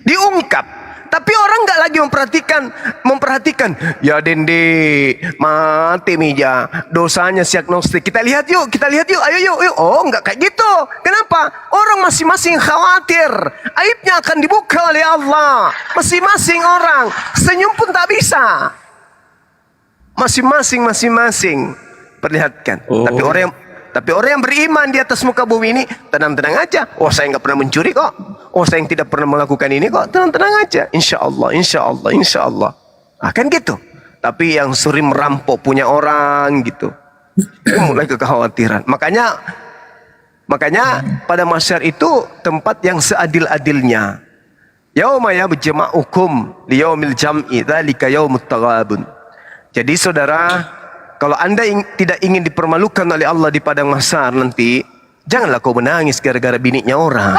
Diungkap, tapi orang nggak lagi memperhatikan. Ya dende mati mija, dosanya diagnostik. Kita lihat yuk, ayo yuk. Oh nggak kayak gitu. Kenapa? Orang masing-masing khawatir aibnya akan dibuka oleh Allah. Masing-masing orang senyum pun tak bisa. Masing-masing perlihatkan. Tapi orang yang beriman di atas muka bumi ini tenang-tenang aja. Oh saya nggak pernah mencuri kok. Oh saya yang tidak pernah melakukan ini kok. Tenang-tenang aja. Insya Allah. Akan gitu. Tapi yang sering merampok punya orang gitu. Mulai kekhawatiran. Makanya pada masyar itu tempat yang seadil-adilnya. Yauma yajma'ukum liyaumil jam'i dzalika yaumut taghabun. Jadi saudara, kalau anda tidak ingin dipermalukan oleh Allah di padang mahsyar nanti, janganlah kau menangis gara-gara biniknya orang.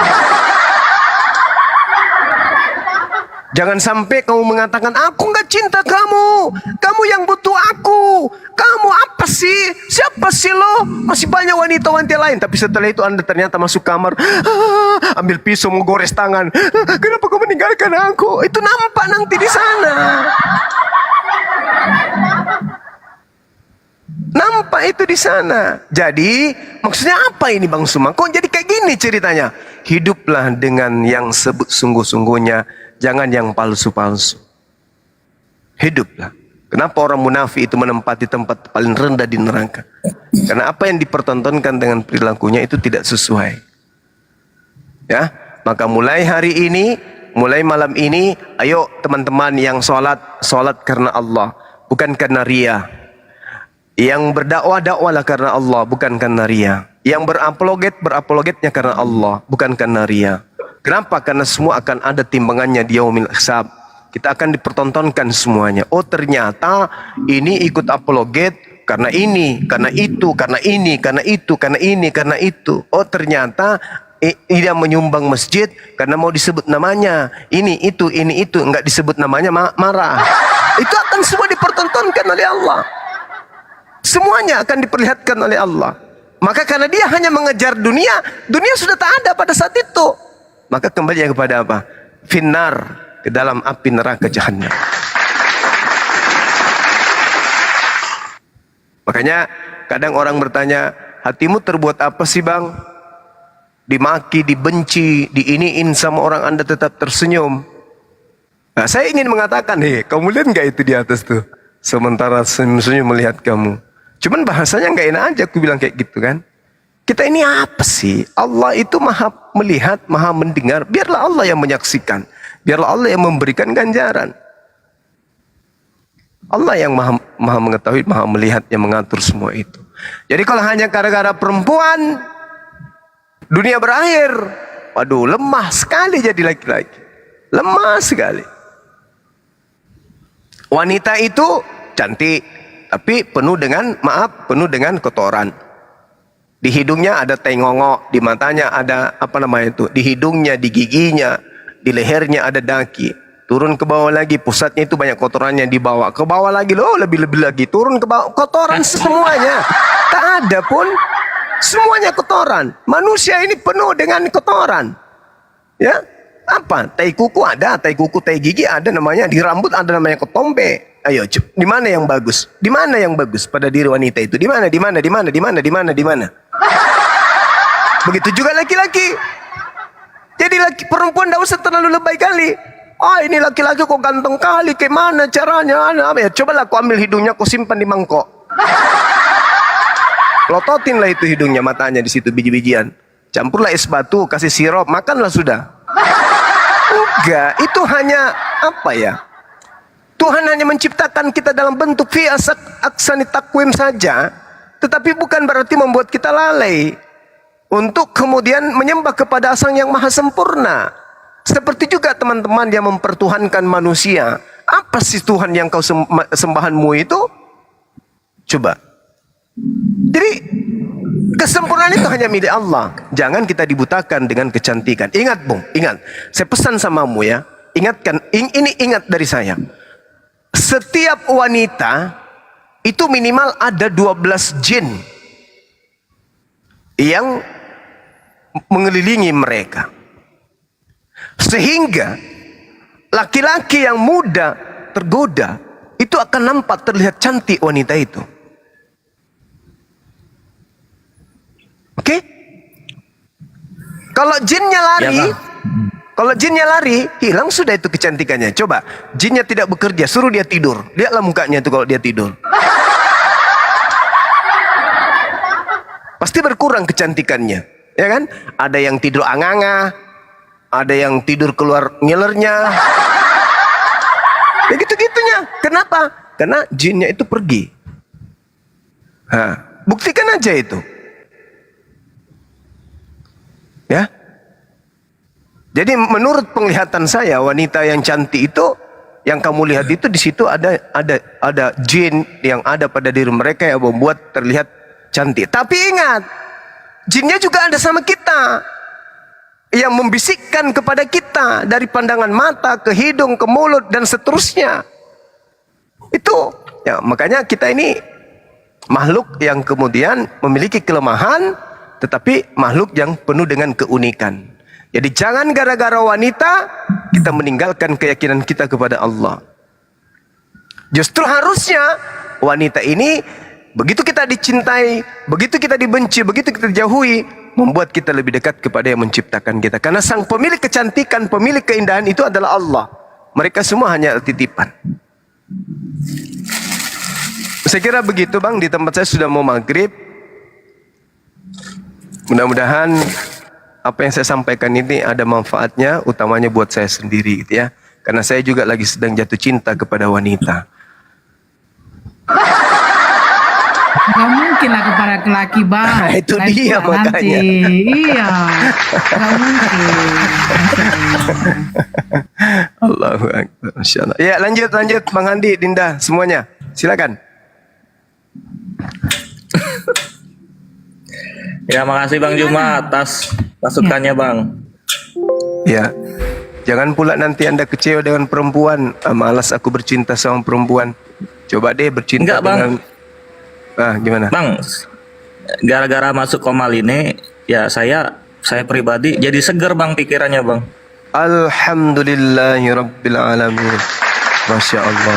Jangan sampai kamu mengatakan, aku nggak cinta kamu. Kamu yang butuh aku. Kamu apa sih? Siapa sih lo? Masih banyak wanita-wanita lain. Tapi setelah itu anda ternyata masuk kamar. Ambil pisau mau gores tangan. Kenapa kau meninggalkan aku? Itu nampak nanti di sana. Nampak itu di sana. Jadi maksudnya apa ini Bang Suma? Kok jadi kayak gini ceritanya? Hiduplah dengan yang sebut sungguh-sungguhnya, jangan yang palsu-palsu. Hiduplah. Kenapa orang munafik itu menempati tempat paling rendah di neraka? Karena apa yang dipertontonkan dengan perilakunya itu tidak sesuai. Ya, maka mulai hari ini, mulai malam ini, ayo teman-teman yang sholat karena Allah, bukan karena ria. Yang berdakwah-dakwahlah karena Allah, bukan karena ria. Yang berapologetnya karena Allah, bukan karena ria. Kenapa? Karena semua akan ada timbangannya di yaumil hisab. Kita akan dipertontonkan semuanya. Oh ternyata ini ikut apologet karena ini, karena itu, karena ini, karena itu, karena ini, karena itu. Oh ternyata dia menyumbang masjid karena mau disebut namanya. Ini itu, enggak disebut namanya marah. Itu akan semua dipertontonkan oleh Allah. Semuanya akan diperlihatkan oleh Allah. Maka karena dia hanya mengejar dunia sudah tak ada pada saat itu. Maka kembali kepada apa? Finnar, ke dalam api neraka jahanam. Makanya kadang orang bertanya, hatimu terbuat apa sih bang? Dimaki, dibenci, diiniin sama orang Anda tetap tersenyum. Nah, saya ingin mengatakan, kamu lihat nggak itu di atas tuh? Sementara senyum-senyum melihat kamu. Cuman bahasanya nggak enak aja aku bilang kayak gitu kan. Kita ini apa sih? Allah itu maha melihat, maha mendengar. Biarlah Allah yang menyaksikan. Biarlah Allah yang memberikan ganjaran. Allah yang maha mengetahui, maha melihat, yang mengatur semua itu. Jadi kalau hanya gara-gara perempuan dunia berakhir, waduh, lemah sekali jadi laki-laki. Lemah sekali. Wanita itu cantik, tapi penuh dengan, maaf, penuh dengan kotoran. Di hidungnya ada tai ngongok, di matanya ada apa namanya itu, di hidungnya, di giginya, di lehernya ada daki. Turun ke bawah lagi, pusatnya itu banyak kotorannya, dibawa ke bawah lagi, loh lebih-lebih lagi, turun ke bawah, kotoran semuanya. Tak ada pun, semuanya kotoran. Manusia ini penuh dengan kotoran. Ya, apa? Tai kuku ada, tai kuku, tai gigi ada namanya, di rambut ada namanya ketombe. Ayo, di mana yang bagus? Di mana yang bagus pada diri wanita itu? Di mana? Di mana? Di mana? Di mana? Di mana? Di mana? Begitu juga laki-laki. Jadi perempuan tidak usah terlalu lebay kali. Oh, ini laki-laki kok ganteng kali, kayak mana caranya? Ya, cobalah kau ambil hidungnya, kau simpan di mangkok. Lototinlah itu hidungnya, matanya di situ biji-bijian. Campurlah es batu, kasih sirup, makanlah sudah. Enggak, itu hanya apa ya? Tuhan hanya menciptakan kita dalam bentuk fi aksani takwim saja, tetapi bukan berarti membuat kita lalai untuk kemudian menyembah kepada Sang yang Maha Sempurna. Seperti juga teman-teman yang mempertuhankan manusia. Apa sih Tuhan yang kau sembahanmu itu? Coba. Jadi kesempurnaan itu hanya milik Allah. Jangan kita dibutakan dengan kecantikan. Ingat Bung, ingat. Saya pesan samamu ya. Ingatkan, ini ingat dari saya. Setiap wanita itu minimal ada 12 jin yang mengelilingi mereka. Sehingga laki-laki yang muda tergoda itu akan nampak terlihat cantik wanita itu. Oke? Kalau jinnya lari, Ya, kalau jinnya lari, hilang sudah itu kecantikannya. Coba, jinnya tidak bekerja, suruh dia tidur. Lihatlah mukanya itu kalau dia tidur. Pasti berkurang kecantikannya, ya kan? Ada yang tidur anganga, ada yang tidur keluar ngilernya. Ya gitu-gitunya. Kenapa? Karena jinnya itu pergi. Nah, buktikan aja itu. Ya. Jadi menurut penglihatan saya, wanita yang cantik itu, yang kamu lihat itu di situ ada jin yang ada pada diri mereka yang membuat terlihat cantik. Tapi ingat, jinnya juga ada sama kita, yang membisikkan kepada kita dari pandangan mata ke hidung ke mulut dan seterusnya. Itu ya, makanya kita ini makhluk yang kemudian memiliki kelemahan, tetapi makhluk yang penuh dengan keunikan. Jadi jangan gara-gara wanita kita meninggalkan keyakinan kita kepada Allah. Justru harusnya wanita ini begitu kita dicintai, begitu kita dibenci, begitu kita dijauhi, membuat kita lebih dekat kepada yang menciptakan kita. Karena sang pemilik kecantikan, pemilik keindahan itu adalah Allah. Mereka semua hanya titipan. Saya kira begitu Bang, di tempat saya sudah mau maghrib. Mudah-mudahan apa yang saya sampaikan ini ada manfaatnya, utamanya buat saya sendiri gitu ya. Karena saya juga lagi sedang jatuh cinta kepada wanita. Gak mungkin lah kepada laki-laki Bang. Nah, itu Lain dia pula makanya. nanti. Iya. Gak mungkin. Allahu Akbar. Masya Allah. Ya lanjut Bang Handi, Dinda, semuanya. Silakan. Ya, makasih Bang Juma atas masukannya Bang. Ya. Jangan pula nanti Anda kecewa dengan perempuan. Malas aku bercinta sama perempuan. Coba deh bercinta Enggak, Bang. dengan... gimana? Bang, gara-gara masuk Komal ini, ya saya pribadi jadi seger Bang pikirannya Bang. Alhamdulillahirabbil alamin. Masya Allah.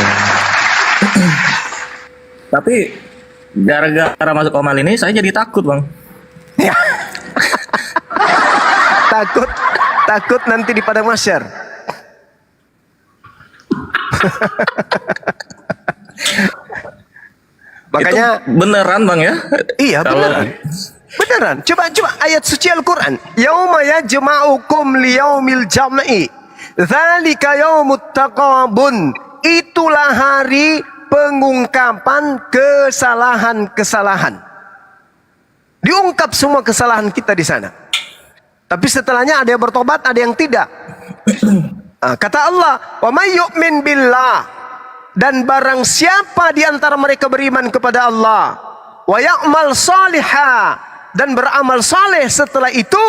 Tapi gara-gara masuk Komal ini saya jadi takut Bang. Ya. takut nanti di padang mahsyar. Makanya itu beneran Bang ya? iya beneran. Beneran. Coba ayat suci Al-Qur'an. Yauma yajma'ukum liyaumil jam'i. Dzalika yaumut taqabun. Itulah hari pengungkapan kesalahan-kesalahan. Diungkap semua kesalahan kita di sana. Tapi setelahnya ada yang bertobat, ada yang tidak. Kata Allah, "Wa may yu'min billah," dan barang siapa di antara mereka beriman kepada Allah, wa ya'mal salihah, dan beramal saleh setelah itu,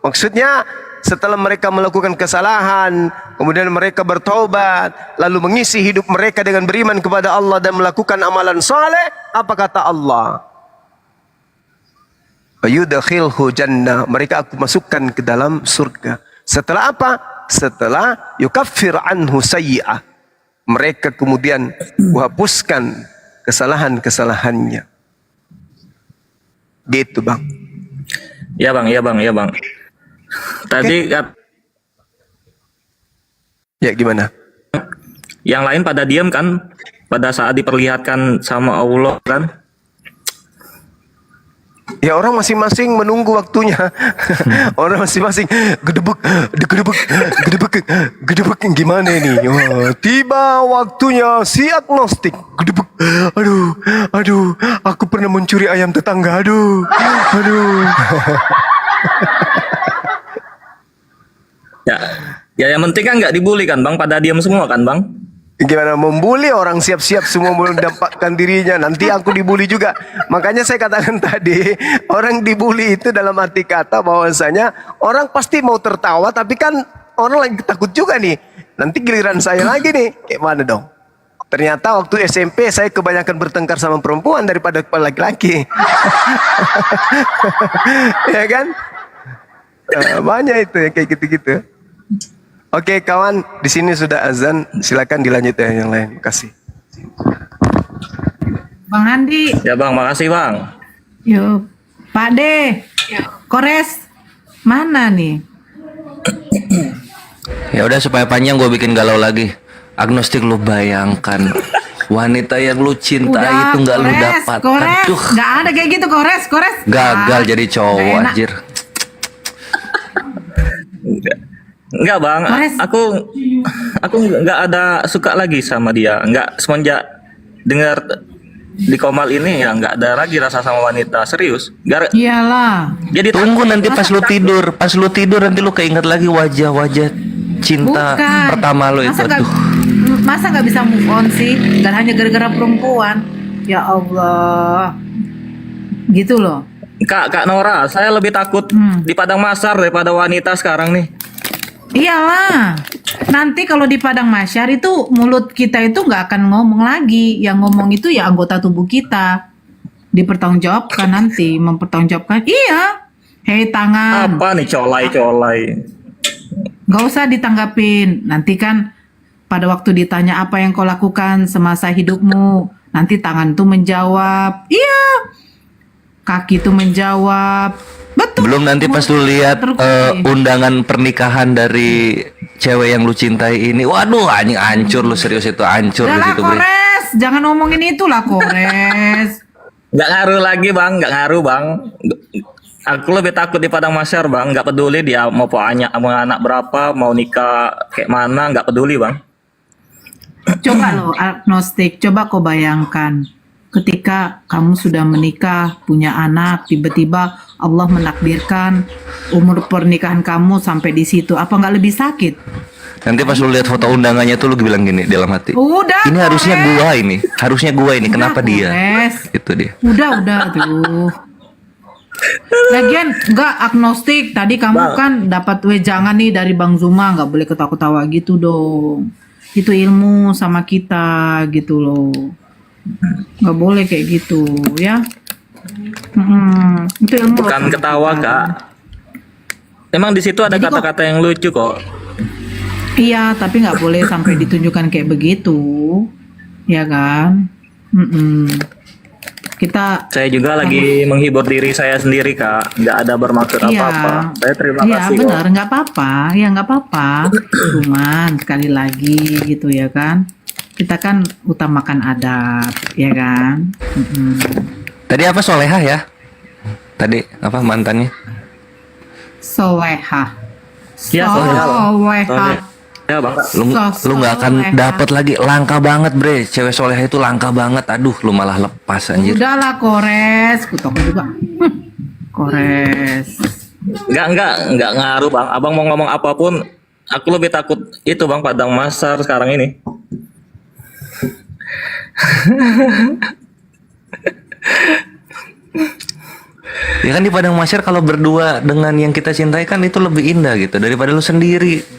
maksudnya setelah mereka melakukan kesalahan, kemudian mereka bertobat, lalu mengisi hidup mereka dengan beriman kepada Allah dan melakukan amalan saleh, apa kata Allah? Yudkhilhu jannah, mereka aku masukkan ke dalam surga. Setelah apa? Setelah yukaffir anhu sayyi'ah, mereka kemudian menghapuskan kesalahan-kesalahannya. Gitu bang. Ya bang, ya bang, ya bang. Tadi Ya gimana? yang lain pada diam kan pada saat diperlihatkan sama Allah kan. Ya orang masing-masing menunggu waktunya. Orang masing-masing gedebek, gedebek, gedebek, gedebek, gimana ini? Wah, tiba waktunya si agnostik. Gedebek. Aduh, aku pernah mencuri ayam tetangga. Aduh. Ya yang penting kan nggak dibully kan bang, pada diam semua kan bang. Gimana membuli orang, siap-siap semua mendapatkan dirinya. Nanti aku dibully juga. Makanya saya katakan tadi, orang dibully itu dalam arti kata bahwasanya orang pasti mau tertawa, tapi kan orang lagi takut juga nih. Nanti giliran saya lagi nih, kayak mana dong? Ternyata waktu SMP saya kebanyakan bertengkar sama perempuan daripada laki-laki. Ya kan? Banyak itu ya kayak gitu-gitu. Oke kawan, di sini sudah azan, silakan dilanjut ya yang lain. Kasih. Bang Andi. Ya bang, makasih bang. Yuk. Pak D. Kores. Mana nih? Ya udah supaya panjang gue bikin galau lagi. Agnostik, lu bayangkan wanita yang lu cintai itu nggak lu dapat. Kores. Aduh, Nggak ada kayak gitu kores. gagal jadi cowok nggak enak. anjir. Enggak bang, Kores. aku nggak ada suka lagi sama dia. Nggak, semenjak dengar di Komal ini ya nggak ada lagi rasa sama wanita, serius. Iyalah. Jadi Tunggu nanti pas lu tidur nanti lu keinget lagi wajah-wajah cinta Bukan. pertama lu itu. Aduh. Masa nggak bisa move on sih? Dan hanya gara-gara perempuan. Ya Allah. Gitu loh. Kak Nora, saya lebih takut di padang mahsyar daripada wanita sekarang nih. Iyalah. Nanti kalau di padang mahsyar itu mulut kita itu nggak akan ngomong lagi. Yang ngomong itu ya anggota tubuh kita. Dipertanggungjawabkan nanti, mempertanggungjawabkan. Iya. Hei tangan. Apa nih colai? Gak usah ditanggapin. Nanti kan pada waktu ditanya apa yang kau lakukan semasa hidupmu, nanti tangan tuh menjawab. Iya. Kaki tuh menjawab. Betul. Belum nanti pas lu lihat undangan pernikahan dari cewek yang lu cintai ini. Waduh, anjing hancur lu, serius itu hancur di Udah lah situ, Bre. Kores, jangan ngomongin itu lah Kores. Nggak ngaruh lagi bang, nggak ngaruh bang. Aku lebih takut di padang mahsyar bang. Nggak peduli dia mau punya anak berapa, mau nikah kayak mana, nggak peduli bang. Coba lo agnostik, coba kau bayangkan ketika kamu sudah menikah, punya anak, tiba-tiba Allah menakdirkan umur pernikahan kamu sampai di situ, apa nggak lebih sakit? Nanti pas lu lihat foto undangannya tuh lu bilang gini dalam hati. Udah. Ini harusnya gua ini, Udah, kenapa dia? Kores. Itu dia. Udah tuh. Lagian nggak agnostik, tadi kamu Bang. kan dapat wejangan nih dari Bang Zuma, nggak boleh ketawa-ketawa gitu dong. Itu ilmu sama kita gitu loh. Nggak boleh kayak gitu ya. Itu ilmu. Bukan loh. ketawa kak. Emang di situ ada Jadi kok- kata-kata yang lucu kok. Iya, tapi nggak boleh sampai ditunjukkan kayak begitu, ya kan? Kita Saya juga lagi menghibur diri saya sendiri kak. Nggak ada bermaksud Iya. apa-apa. Saya terima Iya kasih. benar, kok. nggak apa-apa, ya nggak apa-apa. Cuman sekali lagi gitu ya kan, kita kan utamakan adab, ya kan. Tadi apa Solehah ya? Tadi apa mantannya? Solehah. Iya, Solehah loh. Solehah. Ya bang. Lu nggak akan dapet lagi, langka banget bre, cewek soleha itu langka banget. Aduh, lu malah lepas anjir. Udahlah Kores, kutok juga. Kores. Enggak ngaruh bang. Abang mau ngomong apapun, aku lebih takut itu bang, Padang Masar sekarang ini. Ya kan di Padang Masyar kalau berdua dengan yang kita cintai kan itu lebih indah gitu daripada lu sendiri.